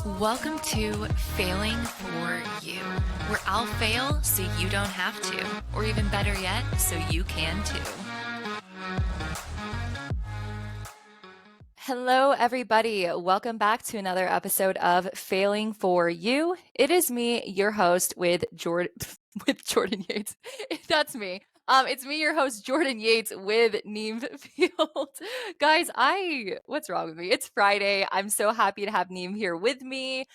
Welcome to Failing for You, where I'll fail so you don't have to, or even better yet, so you can too. Hello, everybody. Welcome back to another episode of Failing for You. It is me, your host, with Jordan Yates. That's me. It's me, your host, Jordan Yates, with Neem Field. Guys, what's wrong with me? It's Friday. I'm so happy to have Neem here with me.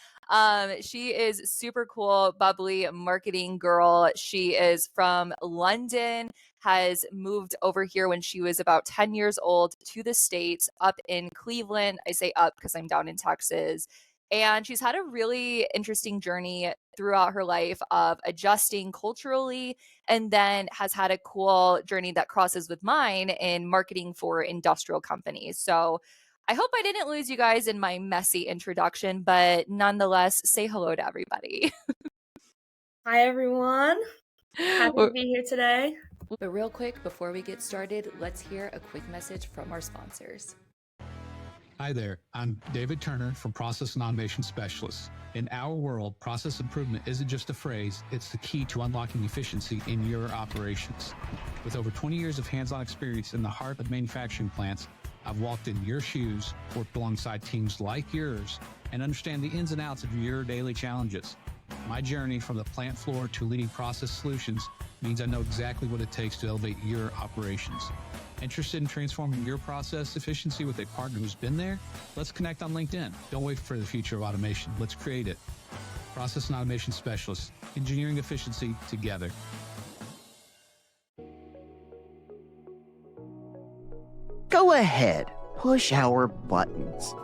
She is super cool, bubbly marketing girl. She is from London, has moved over here when she was about 10 years old to the States, up in Cleveland. I say up because I'm down in Texas. And she's had a really interesting journey throughout her life of adjusting culturally, and then has had a cool journey that crosses with mine in marketing for industrial companies. So I hope I didn't lose you guys in my messy introduction, but nonetheless, say hello to everybody. Hi, everyone. Happy to be here today. But real quick, before we get started, let's hear a quick message from our sponsors. Hi there, I'm David Turner from Process and Automation Specialists. In our world, process improvement isn't just a phrase, it's the key to unlocking efficiency in your operations. With over 20 years of hands-on experience in the heart of manufacturing plants, I've walked in your shoes, worked alongside teams like yours, and understand the ins and outs of your daily challenges. My journey from the plant floor to leading process solutions means I know exactly what it takes to elevate your operations. Interested in transforming your process efficiency with a partner who's been there? Let's connect on LinkedIn. Don't wait for the future of automation. Let's create it. Process and Automation Specialists, engineering efficiency together. Go ahead, push our buttons.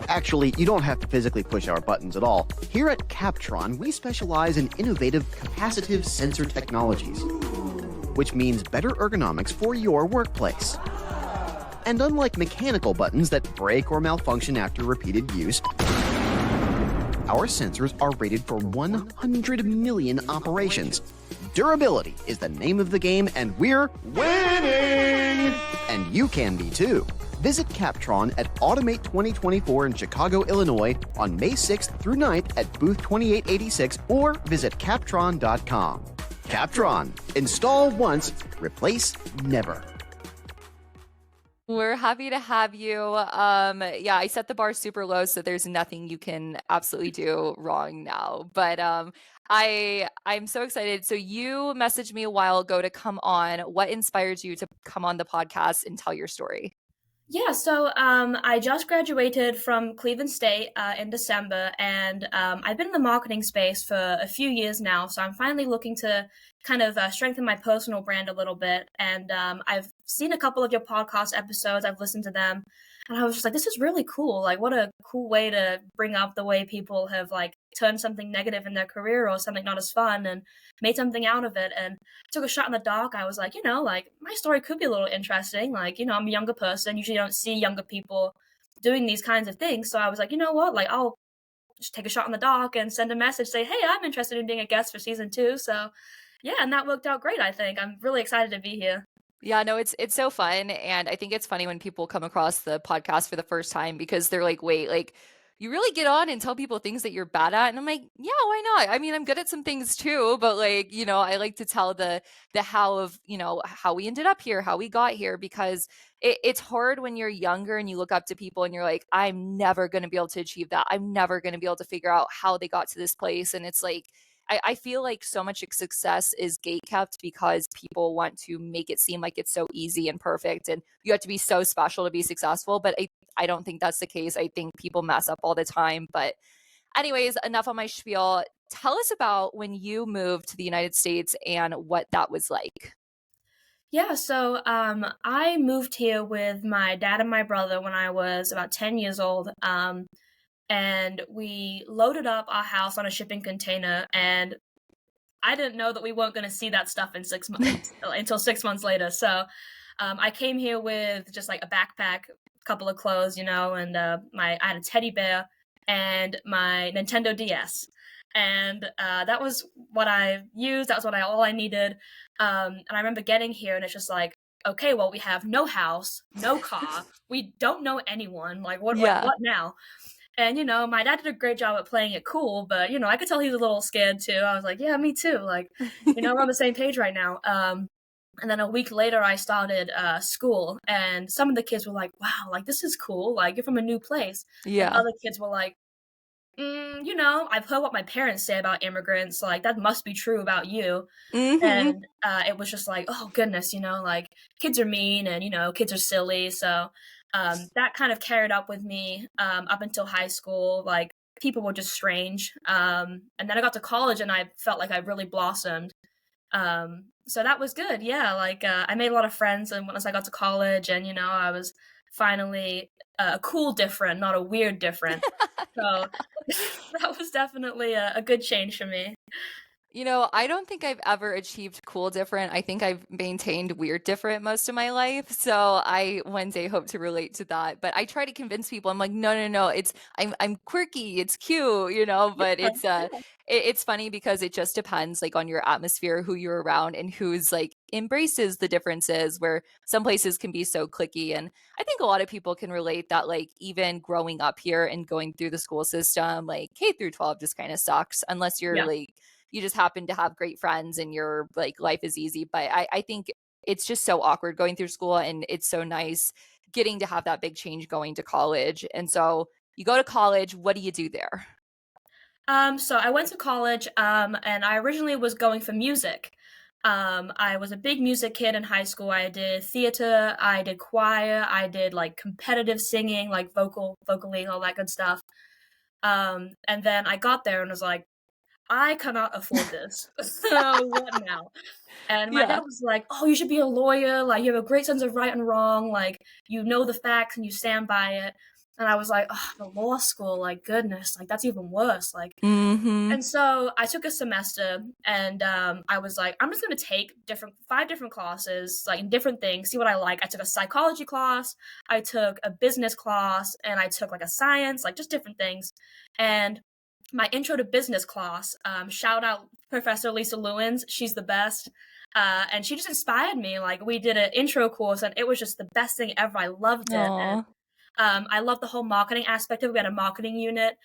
Actually, you don't have to physically push our buttons at all. Here at CAPTRON, we specialize in innovative capacitive sensor technologies, which means better ergonomics for your workplace. And unlike mechanical buttons that break or malfunction after repeated use, our sensors are rated for 100 million operations. Durability is the name of the game, and we're winning! And you can be too. Visit CAPTRON at Automate 2024 in Chicago, Illinois on May 6th through 9th at booth 2886, or visit captron.com. CAPTRON. Install once, replace never. We're happy to have you. I set the bar super low, so there's nothing you can absolutely do wrong now. But I'm so excited. So you messaged me a while ago to come on. What inspired you to come on the podcast and tell your story? Yeah, so I just graduated from Cleveland State in December, and I've been in the marketing space for a few years now, so I'm finally looking to kind of strengthen my personal brand a little bit. And I've seen a couple of your podcast episodes, I've listened to them, and I was just like, this is really cool. Like, what a cool way to bring up the way people have, like, turned something negative in their career or something not as fun and made something out of it. And took a shot in the dark. I was like, like, my story could be a little interesting. Like, I'm a younger person. Usually don't see younger people doing these kinds of things. So I was like, you know what? Like, I'll just take a shot in the dark and send a message, say, hey, I'm interested in being a guest for season 2. So yeah, and that worked out great, I think. I'm really excited to be here. Yeah, no, it's so fun. And I think it's funny when people come across the podcast for the first time because they're like, wait, like, you really get on and tell people things that you're bad at. And I'm like, yeah, why not? I mean, I'm good at some things too, but like, I like to tell the how of, how we ended up here, how we got here, because it's hard when you're younger and you look up to people and you're like, I'm never going to be able to achieve that. I'm never going to be able to figure out how they got to this place. And it's like, I feel like so much success is gatekept because people want to make it seem like it's so easy and perfect and you have to be so special to be successful. But I don't think that's the case. I think people mess up all the time. But anyways, enough on my spiel. Tell us about when you moved to the United States and what that was like. Yeah, so I moved here with my dad and my brother when I was about 10 years old. And we loaded up our house on a shipping container, and I didn't know that we weren't going to see that stuff in 6 months until 6 months later. So I came here with just like a backpack, a couple of clothes, and I had a teddy bear and my Nintendo DS. And that was what I used. That was all I needed. And I remember getting here, and it's just like, okay, well, we have no house, no car, we don't know anyone. Like Yeah. what now? And my dad did a great job at playing it cool, but I could tell he was a little scared too. I was like, yeah, me too. Like, we're on the same page right now. And then a week later, I started school, and some of the kids were like, wow, like this is cool. Like you're from a new place, and Yeah. other kids were like, I've heard what my parents say about immigrants. Like that must be true about you. Mhm. And it was just like, oh goodness, like kids are mean and kids are silly. So that kind of carried up with me up until high school. Like people were just strange. And then I got to college and I felt like I really blossomed. So that was good. Yeah, like I made a lot of friends, and once I got to college, and I was finally a cool different, not a weird different. So that was definitely a good change for me. I don't think I've ever achieved cool different. I think I've maintained weird different most of my life. So I one day hope to relate to that. But I try to convince people. I'm like, no, no, no. I'm quirky. It's cute, but Yeah, it's funny because it just depends like on your atmosphere, who you're around, and who's like embraces the differences. Where some places can be so clicky, and I think a lot of people can relate that like even growing up here and going through the school system, like K through 12 just kind of sucks unless you're yeah. like you just happen to have great friends and your like life is easy. But I think it's just so awkward going through school, and it's so nice getting to have that big change going to college. And so you go to college, what do you do there? So I went to college, and I originally was going for music. I was a big music kid in high school. I did theater, I did choir, I did like competitive singing, like vocally, all that good stuff. And then I got there and was like, I cannot afford this. So what now? And my dad Yeah. was like, "Oh, you should be a lawyer. Like, you have a great sense of right and wrong. Like, you know the facts and you stand by it." And I was like, "Oh, the law school. Like, goodness. Like, that's even worse. Like." Mm-hmm. And so I took a semester, and I was like, I'm just gonna take 5 different classes, like in different things, see what I like. I took a psychology class, I took a business class, and I took like a science, like just different things. And my intro to business class, shout out Professor Lisa Lewins, she's the best. And she just inspired me. Like we did an intro course, and it was just the best thing ever. I loved it, and Aw. I love the whole marketing aspect of it. We had a marketing unit.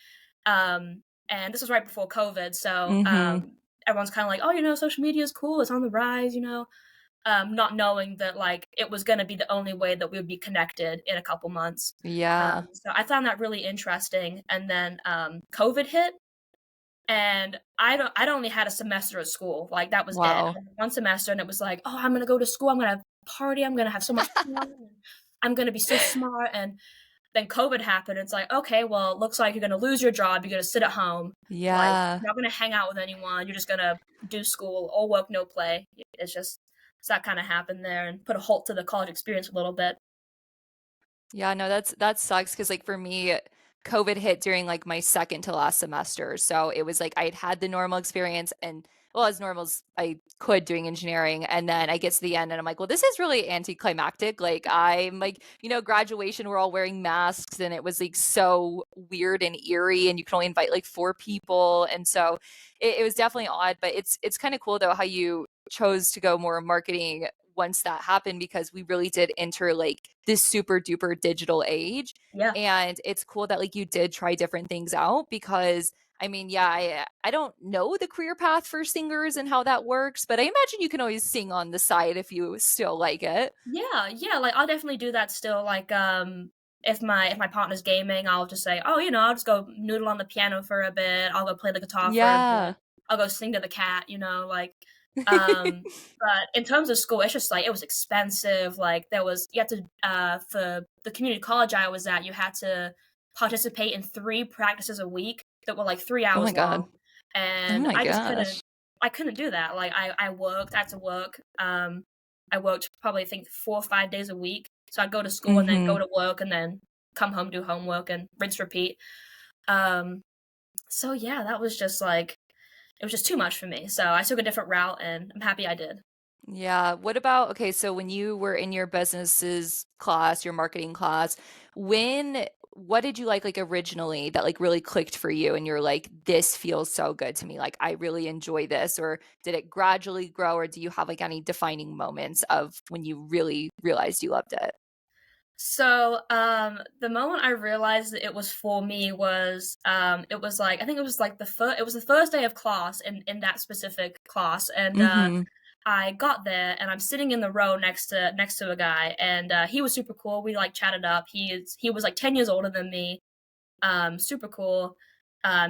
Um, and this was right before COVID, so Mm-hmm. everyone's kind of like, "Oh, social media is cool; it's on the rise," not knowing that like it was going to be the only way that we would be connected in a couple months. Yeah. So I found that really interesting. And then COVID hit, and I'd only had a semester of school, like that was it. I Wow. had one semester, and it was like, "Oh, I'm gonna go to school. I'm gonna party. I'm gonna have so much fun. And I'm gonna be so smart." And then COVID happened. It's like, okay, well, it looks like you're going to lose your job. You're going to sit at home. Like, Yeah. you're not going to hang out with anyone. You're just going to do school, all work, no play. So that kind of happened there and put a halt to the college experience a little bit. Yeah, no, that sucks because like for me, COVID hit during like my second to last semester. So it was like I'd had the normal experience and well, as normal as I could doing engineering. And then I get to the end and I'm like, well, this is really anticlimactic. Like I'm like, graduation, we're all wearing masks and it was like so weird and eerie and you can only invite like 4 people. And so it was definitely odd, but it's kind of cool though how you chose to go more marketing once that happened because we really did enter like this super duper digital age. Yeah. And it's cool that like you did try different things out because I mean, yeah, I don't know the career path for singers and how that works, but I imagine you can always sing on the side if you still like it. Yeah. Yeah. Like, I'll definitely do that still. Like, if my partner's gaming, I'll just say, oh, I'll just go noodle on the piano for a bit. I'll go play the guitar for a Yeah. bit. I'll go sing to the cat, like, um, but in terms of school, it's just like, it was expensive. Like you had to, for the community college I was at, you had to participate in 3 practices a week that were like 3 Oh my hours God. long. Oh And my gosh. I couldn't do that. Like I had to work. I worked probably I think 4 or 5 days a week. So I'd go to school and then Mm-hmm. go to work and then come home, do homework and rinse, repeat. Um, so yeah, that was just like, it was just too much for me. So I took a different route and I'm happy I did. Yeah. What about, okay, so when you were in your businesses class, your marketing class, when what did you like originally that like really clicked for you and you're like, this feels so good to me. Like I really enjoy this, or did it gradually grow, or do you have like any defining moments of when you really realized you loved it? So, the moment I realized that it was for me was, it was like I think it was like the first day of class in that specific class, and Mhm. I got there and I'm sitting in the row next to a guy, and he was super cool. We like chatted up. He was like 10 years older than me. Super cool.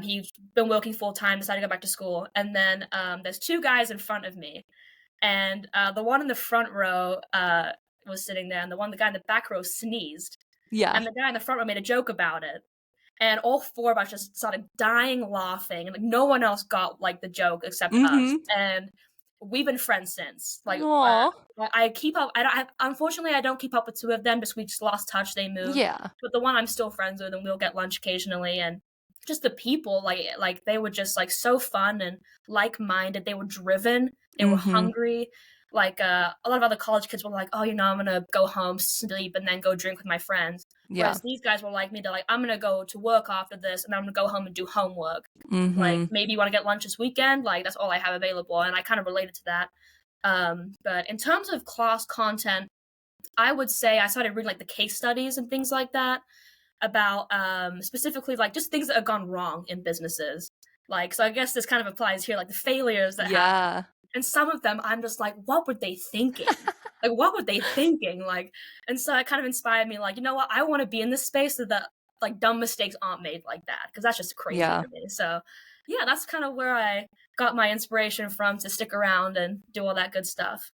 He's been working full time, decided to go back to school, and then there's two guys in front of me, and the one in the front row was sitting there, and the guy in the back row sneezed, Yeah. and the guy in the front row made a joke about it, and all four of us just started dying laughing, and like no one else got like the joke except us, Mhm. and we've been friends since. Like Aw. I keep up. Unfortunately, I don't keep up with two of them because we just lost touch. They moved, Yeah. but the one I'm still friends with, and we'll get lunch occasionally, and just the people like they were just like so fun and like-minded. They were driven, they were Mhm. hungry. Like a lot of other college kids were like, oh, I'm gonna go home, sleep, and then go drink with my friends. Yeah. Whereas these guys were like me, they're like, I'm gonna go to work after this, and I'm gonna go home and do homework. Like Mhm. maybe you want to get lunch this weekend, like that's all I have available, and I kind of related to that. But in terms of class content, I would say I started reading like the case studies and things like that about specifically like just things that have gone wrong in businesses. Like, so I guess this kind of applies here, like the failures that happen. Yeah. And some of them I'm just like, what were they thinking? Like, what were they thinking? Like, and so it kind of inspired me, like, you know what? I want to be in this space so that like dumb mistakes aren't made like that because that's just crazy Yeah. to me. So, yeah, that's kind of where I got my inspiration from to stick around and do all that good stuff.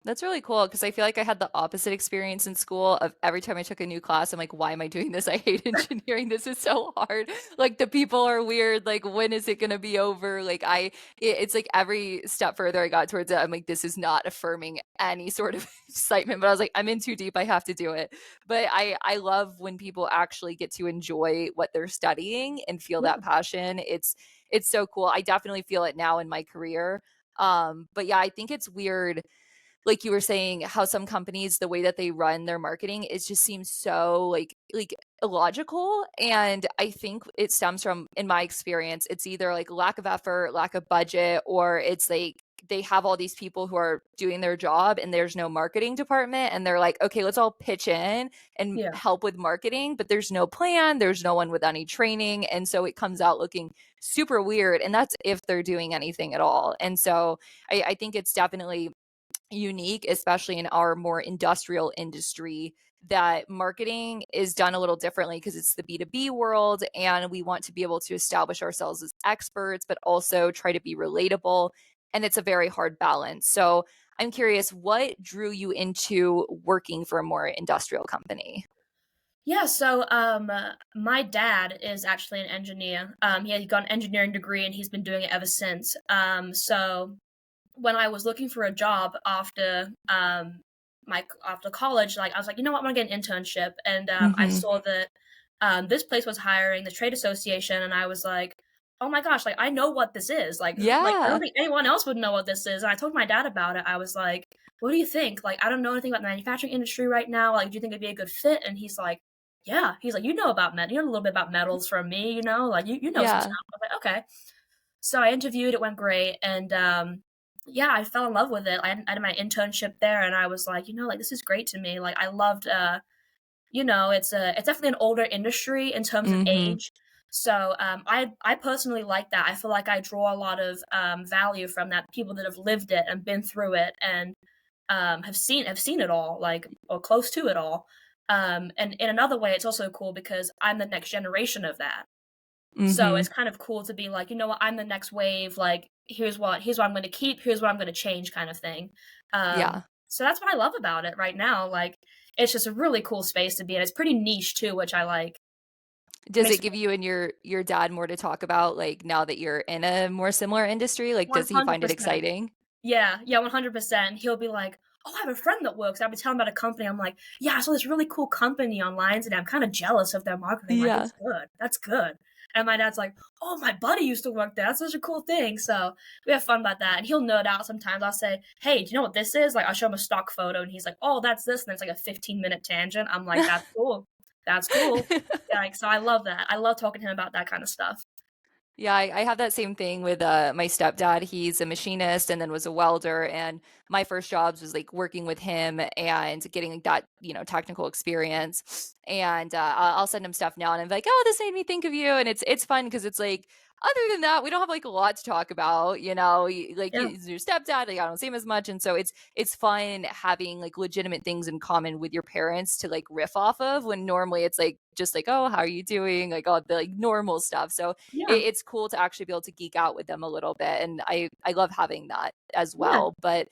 That's really cool because I feel like I had the opposite experience in school of every time I took a new class, I'm like, why am I doing this? I hate engineering. This is so hard. Like the people are weird. Like, when is it going to be over? It's like every step further I got towards it, I'm like, this is not affirming any sort of excitement. But I was like, I'm in too deep. I have to do it. But I love when people actually get to enjoy what they're studying and feel Yeah. that passion. It's so cool. I definitely feel it now in my career. But yeah, I think it's weird like you were saying, how some companies, the way that they run their marketing, it just seems so like illogical. And I think it stems from, in my experience, it's either like lack of effort, lack of budget, or it's like they have all these people who are doing their job and there's no marketing department and they're like, okay, let's all pitch in and Yeah. help with marketing, but there's no plan, there's no one with any training, and so it comes out looking super weird, and that's if they're doing anything at all. And so I think it's definitely unique, especially in our more industrial industry, that marketing is done a little differently because it's the B2B world and we want to be able to establish ourselves as experts, but also try to be relatable. And it's a very hard balance. So I'm curious, what drew you into working for a more industrial company? Yeah, so my dad is actually an engineer. He got an engineering degree and he's been doing it ever since. So when I was looking for a job after my after college, like I was like, you know what, I'm gonna get an internship, and I Hmm. saw that this place was hiring the trade association, and I was like, oh my gosh, like I know what this is. Like I don't Yeah. think anyone else would know what this is. And I told my dad about it. I was like, what do you think? Like I don't know anything about the manufacturing industry right now. Like, do you think it'd be a good fit? And he's like, yeah. He's like, you know about metal. You know a little bit about metals from me. Like you know some stuff. Yeah. I was like, okay. So I interviewed, it went great, and yeah, I fell in love with it. I did my internship there, and I was like, like this is great to me. Like I loved, it's definitely an older industry in terms of Hmm. age. So I personally like that. I feel like I draw a lot of value from that. People that have lived it and been through it and have seen it all, like or close to it all. And in another way, it's also cool because I'm the next generation of that. So Hmm. it's kind of cool to be like, you know what, I'm the next wave, like here's what I'm gonna keep, here's what I'm gonna change kind of thing. Yeah. So that's what I love about it right now. Like it's just a really cool space to be in. It's pretty niche too, which I like. Does Makes it give you and your dad more to talk about, like, now that you're in a more similar industry? Like, does he find it 100%. exciting? Yeah, yeah, 100%. He'll be like, "Oh, I have a friend that works." I'll be telling him about a company. I'm like, "Yeah, I saw this really cool company online today. I'm kind of jealous of their marketing. Like, Yeah. it's good. That's good." And my dad's like, "Oh, my buddy used to work there. That's such a cool thing." So we have fun about that. And he'll nerd out sometimes. I'll say, "Hey, do you know what this is?" Like, I'll show him a stock photo, and he's like, "Oh, that's this." And it's like a 15-minute tangent. I'm like, "That's cool." That's cool. Yeah, like, so I love that. I love talking to him about that kind of stuff. Yeah, I have that same thing with my stepdad. He's a machinist and then was a welder. And my first jobs was like working with him and getting like, that, technical experience. And I'll send him stuff now and I'm like, oh, this made me think of you. And it's fun because it's like, other than that, we don't have like a lot to talk about, Yeah. he's your stepdad, like I don't see him as much. And so it's fun having like legitimate things in common with your parents to like riff off of when normally it's like just like, oh, how are you doing? Like all the like normal stuff. So Yeah. it's cool to actually be able to geek out with them a little bit. And I love having that as Yeah. well. But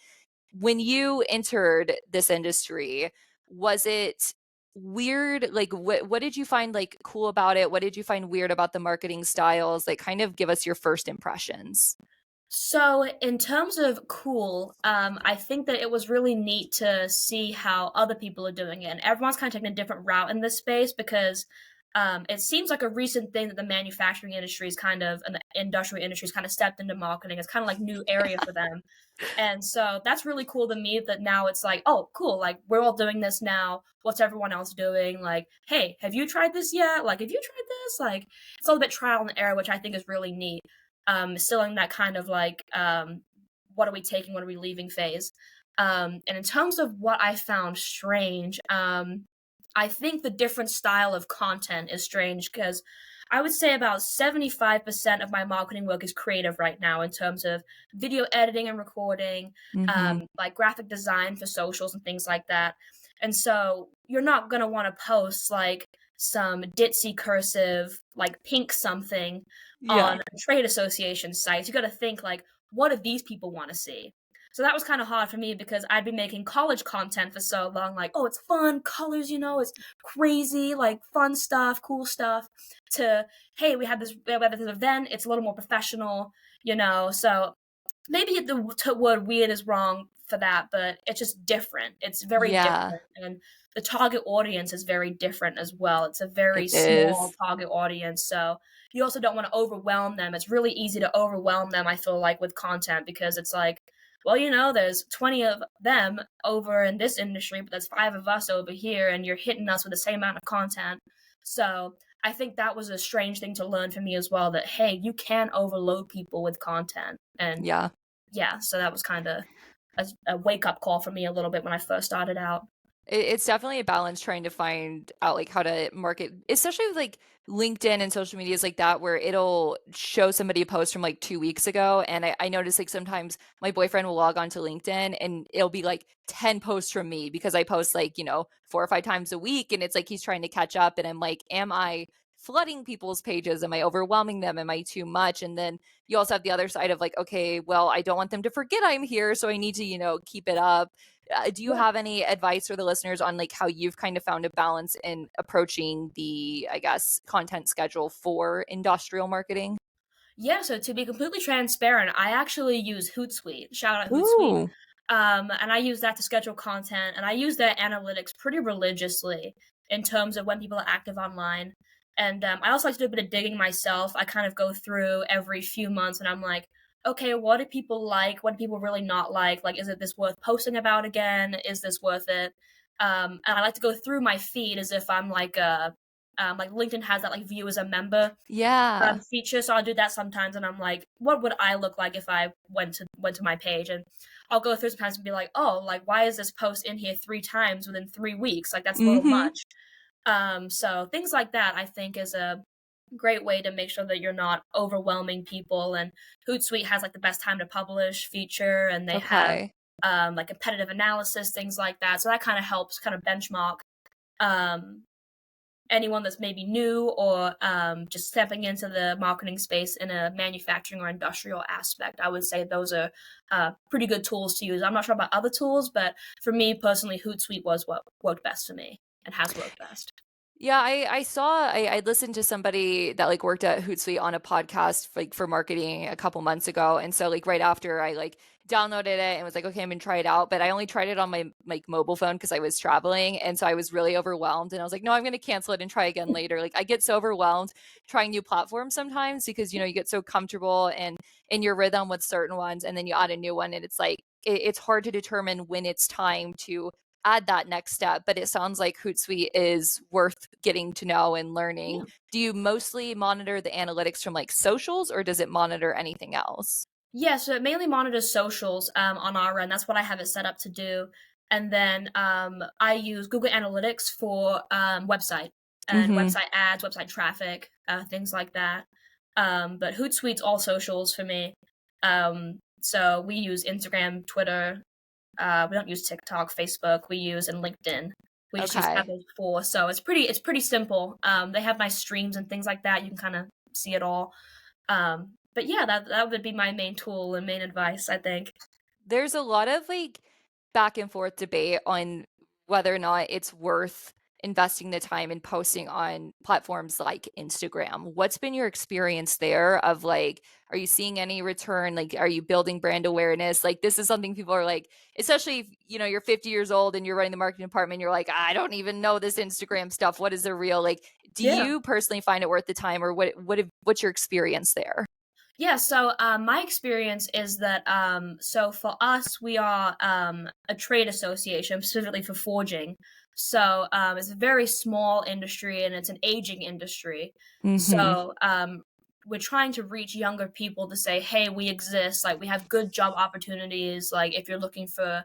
when you entered this industry, was it weird? Like what did you find like cool about it? What did you find weird about the marketing styles? Like kind of give us your first impressions. So, in terms of cool, I think that it was really neat to see how other people are doing it. And everyone's kind of taking a different route in this space because it seems like a recent thing that the manufacturing industry is kind of, and the industrial industry has kind of stepped into marketing. It's kind of like new area for them. And so that's really cool to me that now it's like, oh, cool. Like, we're all doing this now. What's everyone else doing? Like, hey, have you tried this yet? Like, have you tried this? Like, it's all a bit trial and error, which I think is really neat. Still in that kind of like, what are we taking, what are we leaving phase. And in terms of what I found strange, I think the different style of content is strange because I would say about 75% of my marketing work is creative right now in terms of video editing and recording, Mm-hmm. like graphic design for socials and things like that. And so you're not going to want to post like some ditzy cursive, like pink something Yeah. on trade association sites. You got to think like, what do these people want to see? So that was kind of hard for me because I'd been making college content for so long, like, oh, it's fun, colors, it's crazy, like fun stuff, cool stuff. To hey, we have this event, it's a little more professional. So maybe the word weird is wrong for that, but it's just different. It's very Yeah, different, and the target audience is very different as well. It's a very it small is. target audience, so you also don't want to overwhelm them. It's really easy to overwhelm them, I feel like, with content because it's like, well, there's 20 of them over in this industry, but there's 5 of us over here, and you're hitting us with the same amount of content. So I think that was a strange thing to learn for me as well, that hey, you can overload people with content. And Yeah. yeah, so that was kind of a wake up call for me a little bit when I first started out. It's definitely a balance trying to find out like how to market, especially with like LinkedIn and social medias like that, where it'll show somebody a post from like 2 weeks ago. And I notice like sometimes my boyfriend will log on to LinkedIn and it'll be like 10 posts from me because I post like, 4 or 5 times a week. And it's like he's trying to catch up. And I'm like, am I flooding people's pages? Am I overwhelming them? Am I too much? And then you also have the other side of like, okay, well, I don't want them to forget I'm here. So I need to, keep it up. Do you Yeah. have any advice for the listeners on like how you've kind of found a balance in approaching the, I guess, content schedule for industrial marketing? Yeah, so to be completely transparent, I actually use Hootsuite. Shout out Hootsuite. Ooh, And I use that to schedule content, and I use their analytics pretty religiously in terms of when people are active online. And I also like to do a bit of digging myself. I kind of go through every few months, and I'm like, okay, what do people like? What do people really not like? Like, is it this worth posting about again? Is this worth it? And I like to go through my feed as if I'm like LinkedIn has that like view as a member yeah. feature, so I'll do that sometimes, and I'm like, what would I look like if I went to my page? And I'll go through sometimes and be like, oh, like why is this post in here 3 times within 3 weeks? Like that's a little Mm-hmm. much. So things like that I think is a great way to make sure that you're not overwhelming people. And Hootsuite has like the best time to publish feature, and they have Okay. like competitive analysis, things like that. So that kind of helps kind of benchmark um anyone that's maybe new or just stepping into the marketing space in a manufacturing or industrial aspect. I would say those are pretty good tools to use. I'm not sure about other tools, but for me personally, Hootsuite was what worked best for me and has worked best. Yeah, I listened to somebody that like worked at Hootsuite on a podcast like for marketing a couple months ago. And so like right after I like downloaded it and was like, okay, I'm gonna try it out. But I only tried it on my like mobile phone because I was traveling. And so I was really overwhelmed. And I was like, no, I'm gonna cancel it and try again later. Like I get so overwhelmed trying new platforms sometimes because you get so comfortable and in your rhythm with certain ones, and then you add a new one and it's like it's hard to determine when it's time to add that next step, but it sounds like Hootsuite is worth getting to know and learning. Yeah. Do you mostly monitor the analytics from like socials, or does it monitor anything else? Yeah, so it mainly monitors socials on our end. That's what I have it set up to do. And then I use Google Analytics for website and Mm-hmm. website ads, website traffic, things like that. But Hootsuite's all socials for me. So we use Instagram, Twitter. We don't use TikTok, Facebook. We use and LinkedIn. We just have Okay. those four. So it's pretty simple. They have nice streams and things like that. You can kind of see it all. But yeah, that would be my main tool and main advice, I think. There's a lot of like back and forth debate on whether or not it's worth investing the time and posting on platforms like Instagram. What's been your experience there of like, are you seeing any return? Like, are you building brand awareness? Like, this is something people are like, especially if, you're 50 years old and you're running the marketing department, you're like, I don't even know this Instagram stuff. What is the real? Like, do Yeah. you personally find it worth the time, or what's your experience there? Yeah, so my experience is that so for us, we are a trade association specifically for forging. So it's a very small industry and it's an aging industry. Mm-hmm. So we're trying to reach younger people to say, hey, we exist. Like we have good job opportunities. Like if you're looking for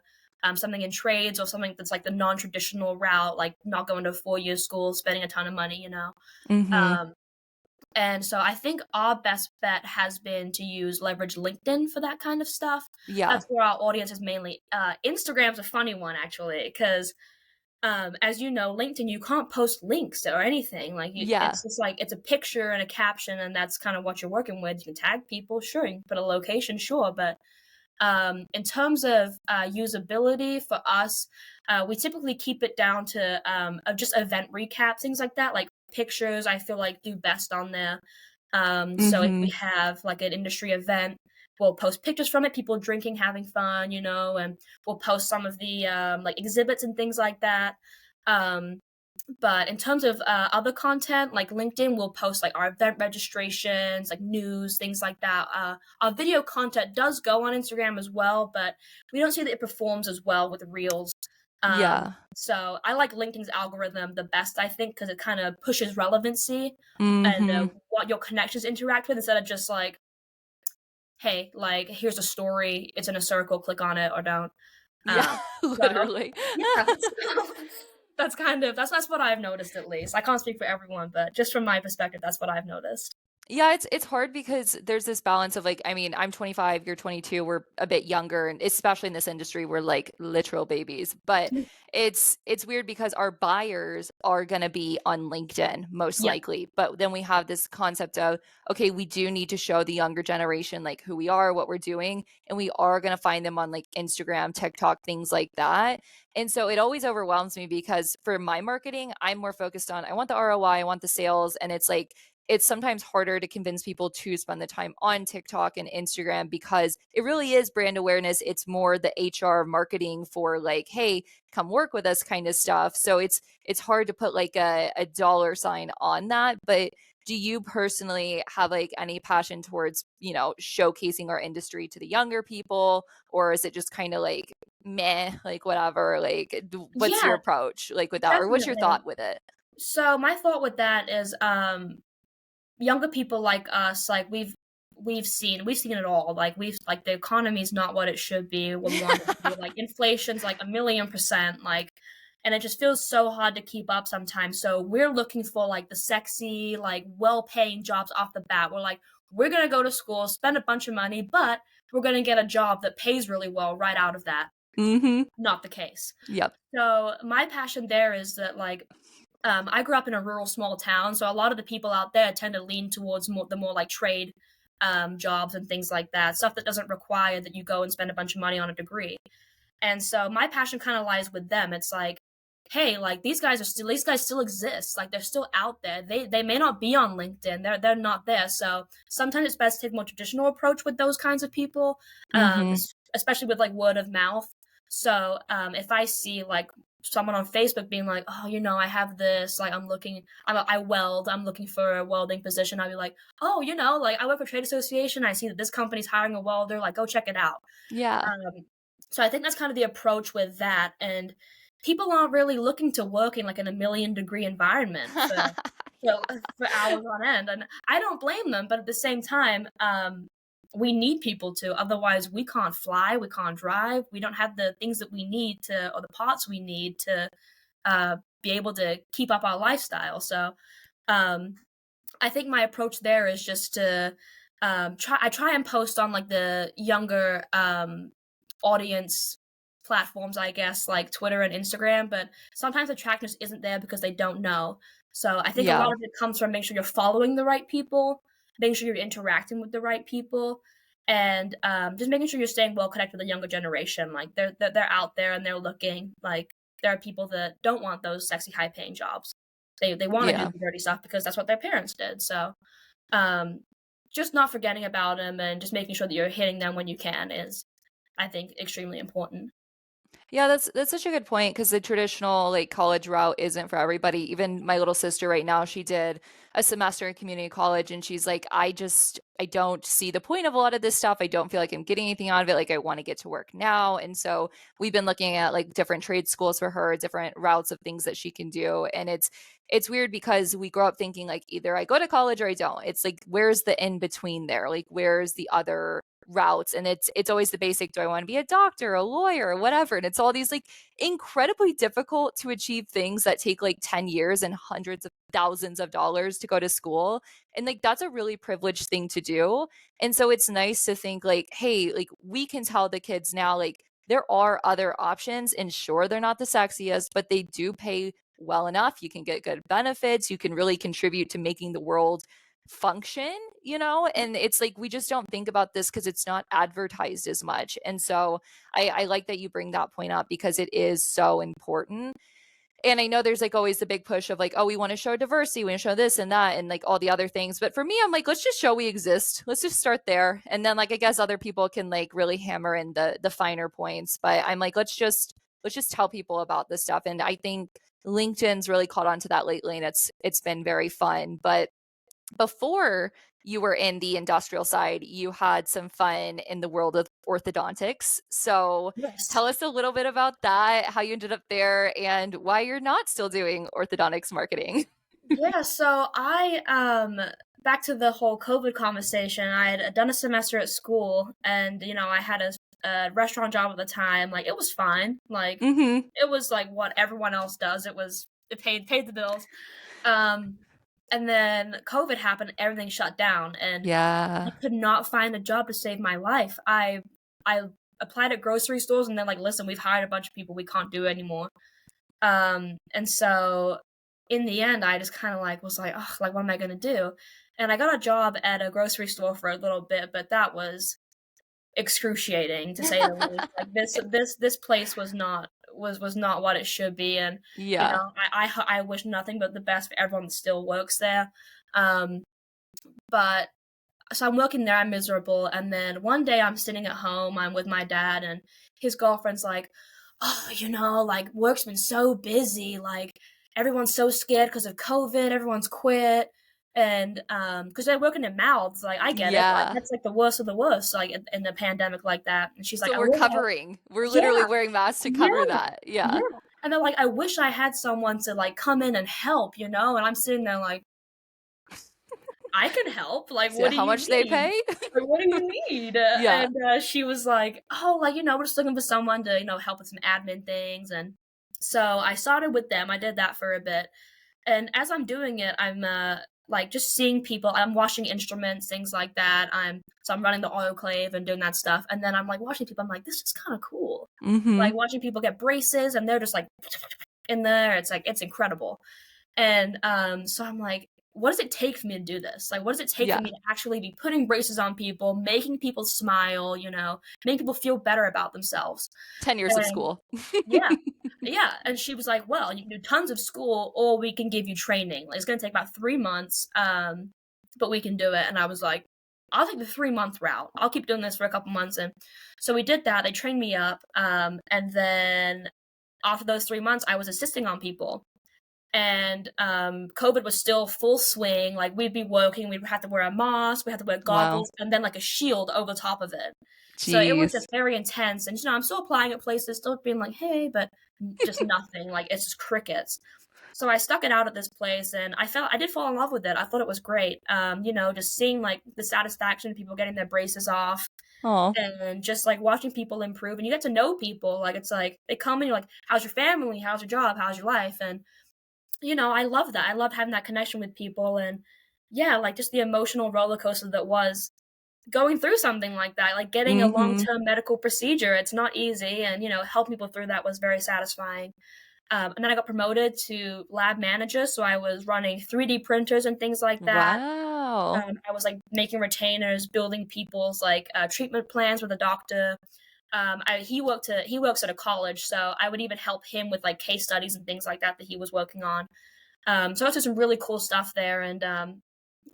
something in trades or something that's like the non-traditional route, like not going to a 4-year school, spending a ton of money, Mm-hmm. Um, and so I think our best bet has been to leverage LinkedIn for that kind of stuff. Yeah. That's where our audience is mainly. Instagram's a funny one actually, because as you know, LinkedIn you can't post links or anything. Like Yeah. it's just like it's a picture and a caption, and that's kind of what you're working with. You can tag people, sure. You can put a location, sure, but in terms of usability for us, we typically keep it down to of just event recaps, things like that. Like pictures, I feel like do best on there. So if Mm-hmm. we have like an industry event, we'll post pictures from it, people drinking, having fun, and we'll post some of the like exhibits and things like that. Um, but in terms of other content, like LinkedIn, we'll post like our event registrations, like news, things like that. Our video content does go on Instagram as well, but we don't see that it performs as well with Reels. Yeah. So I like LinkedIn's algorithm the best, I think, because it kind of pushes relevancy and Mm-hmm. what your connections interact with instead of just like, hey, like here's a story, it's in a circle, click on it or don't. Yeah, So literally. yeah, so that's what I've noticed at least. I can't speak for everyone, but just from my perspective, that's what I've noticed. Yeah, it's hard because there's this balance of like, I mean, I'm 25, you're 22, we're a bit younger, and especially in this industry, we're like literal babies. But it's weird because our buyers are going to be on LinkedIn most Yeah, likely. But then we have this concept of, okay, we do need to show the younger generation like who we are, what we're doing, and we are going to find them on like Instagram, TikTok, things like that. And so it always overwhelms me because for my marketing, I'm more focused on I want the ROI, I want the sales, and it's like it's sometimes harder to convince people to spend the time on TikTok and Instagram because it really is brand awareness. It's more the HR marketing for like, hey, come work with us kind of stuff. So it's hard to put like a dollar sign on that. But do you personally have like any passion towards, showcasing our industry to the younger people? Or is it just kind of like meh, like whatever? Like what's your yeah, approach like with that? Or what's your definitely. thought with it? So my thought with that is, younger people like us, like we've seen it all. Like we've like the economy's not what it should be, what we want it to be. Like inflation's like 1,000,000%, like, and it just feels so hard to keep up sometimes. So we're looking for like the sexy, like well-paying jobs off the bat. We're like, we're gonna go to school, spend a bunch of money, but we're gonna get a job that pays really well right out of that. Mm-hmm. Not the case. Yep. So my passion there is that like I grew up in a rural small town, so a lot of the people out there tend to lean towards the more like trade jobs and things like that, stuff that doesn't require that you go and spend a bunch of money on a degree. And so my passion kind of lies with them. It's like, hey, like these guys still exist. Like they're still out there. They may not be on LinkedIn. They're not there. So sometimes it's best to take a more traditional approach with those kinds of people, Mm-hmm. especially with like word of mouth. So if I see like someone on Facebook being like, oh, I have this, like I weld, I'm looking for a welding position. I'll be like, oh, like I work for a trade association. I see that this company's hiring a welder. Like, go check it out. Yeah. Um, so I think that's kind of the approach with that. And people aren't really looking to work in like in a million degree environment for hours on end. And I don't blame them, but at the same time, we need people to. Otherwise, we can't fly, we can't drive, we don't have the things that we need to, or the parts we need to be able to keep up our lifestyle. So I think my approach there is just to try and post on like the younger audience platforms, I guess, like Twitter and Instagram, but sometimes the attractiveness isn't there because they don't know. So I think a Yeah. lot of it comes from making sure you're following the right people, making sure you're interacting with the right people, and just making sure you're staying well connected with the younger generation. Like they're out there and they're looking. Like there are people that don't want those sexy, high paying jobs. They want to Yeah. do the dirty stuff because that's what their parents did. So just not forgetting about them and just making sure that you're hitting them when you can is, I think, extremely important. Yeah, that's such a good point because the traditional like college route isn't for everybody. Even my little sister right now, she did a semester in community college and she's like, I don't see the point of a lot of this stuff. I don't feel like I'm getting anything out of it. Like I want to get to work now. And so we've been looking at like different trade schools for her, different routes of things that she can do. And it's weird because we grow up thinking like either I go to college or I don't. It's like where's the in between there? Like where's the other routes? And it's always the basic, do I want to be a doctor, a lawyer, or whatever? And it's all these like incredibly difficult to achieve things that take like 10 years and hundreds of thousands of dollars to go to school. And like that's a really privileged thing to do. And so it's nice to think like, hey, like we can tell the kids now like there are other options, and sure they're not the sexiest, but they do pay well enough. You can get good benefits, you can really contribute to making the world function, you know? And it's like we just don't think about this because it's not advertised as much. And so I like that you bring that point up because it is so important. And I know there's like always the big push of like, oh, we want to show diversity, we want to show this and that and like all the other things. But for me, I'm like, let's just show we exist. Let's just start there. And then like I guess other people can like really hammer in the finer points. But I'm like, let's just tell people about this stuff. And I think LinkedIn's really caught on to that lately, and it's been very fun. But before you were in the industrial side, you had some fun in the world of orthodontics. So Yes. tell us a little bit about that, how you ended up there, and why you're not still doing orthodontics marketing. Yeah, so I back to the whole COVID conversation. I had done a semester at school, and I had a restaurant job at the time. Like it was fine. Like Mm-hmm. it was like what everyone else does. It paid the bills. And then COVID happened, everything shut down, and Yeah. I could not find a job to save my life. I applied at grocery stores, and they're like, "Listen, we've hired a bunch of people. We can't do it anymore." And so in the end, I just kind of like was like, "Oh, like what am I gonna do?" And I got a job at a grocery store for a little bit, but that was excruciating to say the least. Like this place was not what it should be, and Yeah. I wish nothing but the best for everyone that still works there. But so I'm working there, I'm miserable, and then one day I'm sitting at home, I'm with my dad, and his girlfriend's like, "Oh, like work's been so busy, like everyone's so scared because of COVID, everyone's quit." And because they're working in mouths, like I get it, like Yeah. that's like the worst of the worst, like in the pandemic like that. And she's like, So "I we're wish covering. We're literally yeah, wearing masks to cover yeah, that. Yeah. yeah." And they're like, "I wish I had someone to like come in and help," And I'm sitting there like, "I can help. Like, So what do how you much they need? pay? Like, what do you need?" Yeah. And she was like, "Oh, like we're just looking for someone to help with some admin things." And so I started with them. I did that for a bit, and as I'm doing it, I'm like just seeing people. I'm washing instruments, things like that. I'm running the autoclave and doing that stuff. And then I'm like watching people. I'm like, this is kind of cool. Mm-hmm. Like watching people get braces, and they're just like in there. It's like it's incredible. And so I'm like, what does it take for me to do this? Like, what does it take Yeah. for me to actually be putting braces on people, making people smile, making people feel better about themselves? 10 years of school. Yeah. Yeah. And she was like, well, you can do tons of school or we can give you training. Like, it's going to take about 3 months, but we can do it. And I was like, I'll take the 3-month route. I'll keep doing this for a couple months. And so we did that. They trained me up. And then after those 3 months, I was assisting on people. And COVID was still full swing. Like we'd be working, we'd have to wear a mask, we had to wear goggles, and then like a shield over top of it. So it was Jeez. just very intense. And, I'm still applying at places, still being like, hey, but just nothing. Like, it's just crickets. So I stuck it out at this place, and I did fall in love with it. I thought it was great. Just seeing like the satisfaction of people getting their braces off, Oh, and just like watching people improve, and you get to know people. Like, it's like they come and you're like, how's your family? How's your job? How's your life? And I love that. I love having that connection with people, and yeah, like just the emotional roller coaster that was going through something like that, like getting a mm-hmm. long-term medical procedure. It's not easy, and helping people through that was very satisfying. And then I got promoted to lab manager, so I was running 3D printers and things like that. Wow. I was like making retainers, building people's like treatment plans with a doctor. He works at a college, so I would even help him with like case studies and things like that he was working on. So I was doing some really cool stuff there, and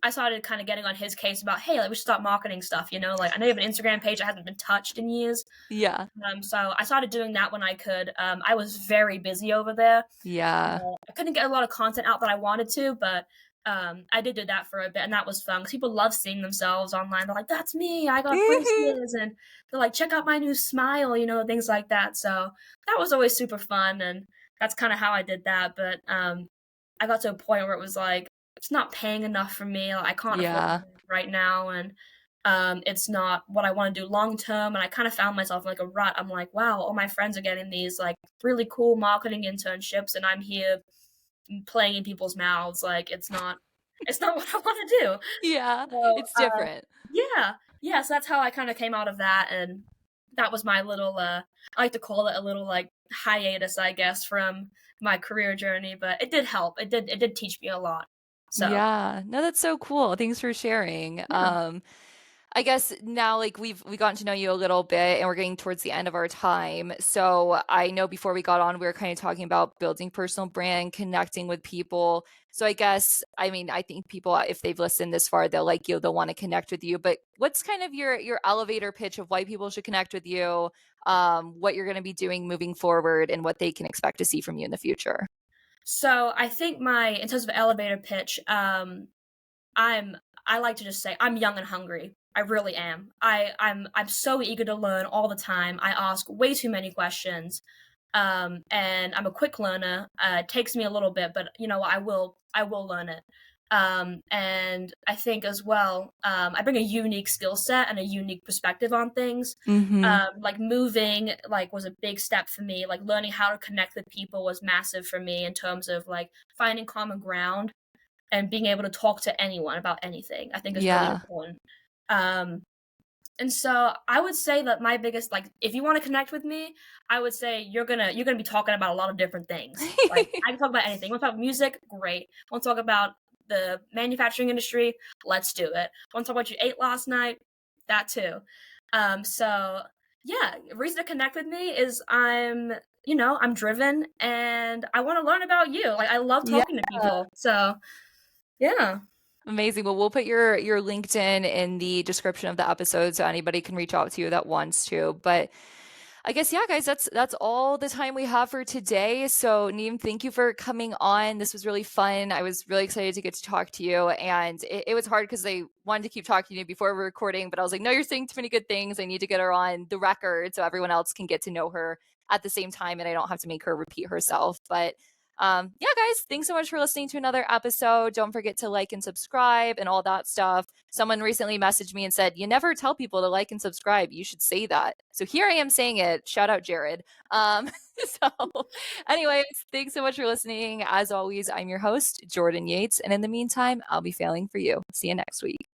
I started kind of getting on his case about, hey, like we should start marketing stuff. Like I know you have an Instagram page that hasn't been touched in years. Yeah. So I started doing that when I could. I was very busy over there. Yeah. I couldn't get a lot of content out that I wanted to, but I did do that for a bit, and that was fun because people love seeing themselves online. They're like, "That's me! I got Mhm. braces," and they're like, "Check out my new smile," things like that. So that was always super fun, and that's kind of how I did that. But I got to a point where it was like it's not paying enough for me. Like, I can't afford Yeah. it right now, and it's not what I want to do long term. And I kind of found myself in like a rut. I'm like, wow, all my friends are getting these like really cool marketing internships, and I'm here playing in people's mouths. Like, it's not what I want to do. Yeah. So It's different. yeah, so that's how I kind of came out of that, and that was my little I like to call it a little like hiatus, I guess, from my career journey. But it did help. It did teach me a lot. So Yeah. No, that's so cool. Thanks for sharing. yeah. I guess now like we gotten to know you a little bit and we're getting towards the end of our time. So I know before we got on we were kind of talking about building personal brand, connecting with people. So I guess I mean I think people if they've listened this far they'll like you, they'll want to connect with you. But what's kind of your elevator pitch of why people should connect with you, what you're going to be doing moving forward and what they can expect to see from you in the future? So I think in terms of elevator pitch, I'm I like to just say I'm young and hungry. I really am. I'm so eager to learn all the time. I ask way too many questions. And I'm a quick learner. It takes me a little bit, but I will learn it. And I think as well, I bring a unique skill set and a unique perspective on things. Mhm. Like moving, like was a big step for me. Like learning how to connect with people was massive for me in terms of like finding common ground and being able to talk to anyone about anything. I think is really Yeah. important. Um, and so I would say that my biggest like if you want to connect with me, I would say you're gonna be talking about a lot of different things. Like I can talk about anything. Want to talk about music? Great. Want to talk about the manufacturing industry? Let's do it. Want to talk about what you ate last night? That too. So yeah, reason to connect with me is I'm driven and I want to learn about you. Like I love Yeah. talking to people. So yeah. Amazing. Well, we'll put your LinkedIn in the description of the episode so anybody can reach out to you that wants to. But I guess yeah, guys, that's all the time we have for today. So Neem, thank you for coming on. This was really fun. I was really excited to get to talk to you, and it was hard because I wanted to keep talking to you before we were recording, but I was like, no, you're saying too many good things. I need to get her on the record so everyone else can get to know her at the same time, and I don't have to make her repeat herself. But yeah, guys, thanks so much for listening to another episode. Don't forget to like and subscribe and all that stuff. Someone recently messaged me and said, you never tell people to like and subscribe. You should say that. So here I am saying it. Shout out, Jared. So, anyways, thanks so much for listening. As always, I'm your host, Jordan Yates. And in the meantime, I'll be failing for you. See you next week.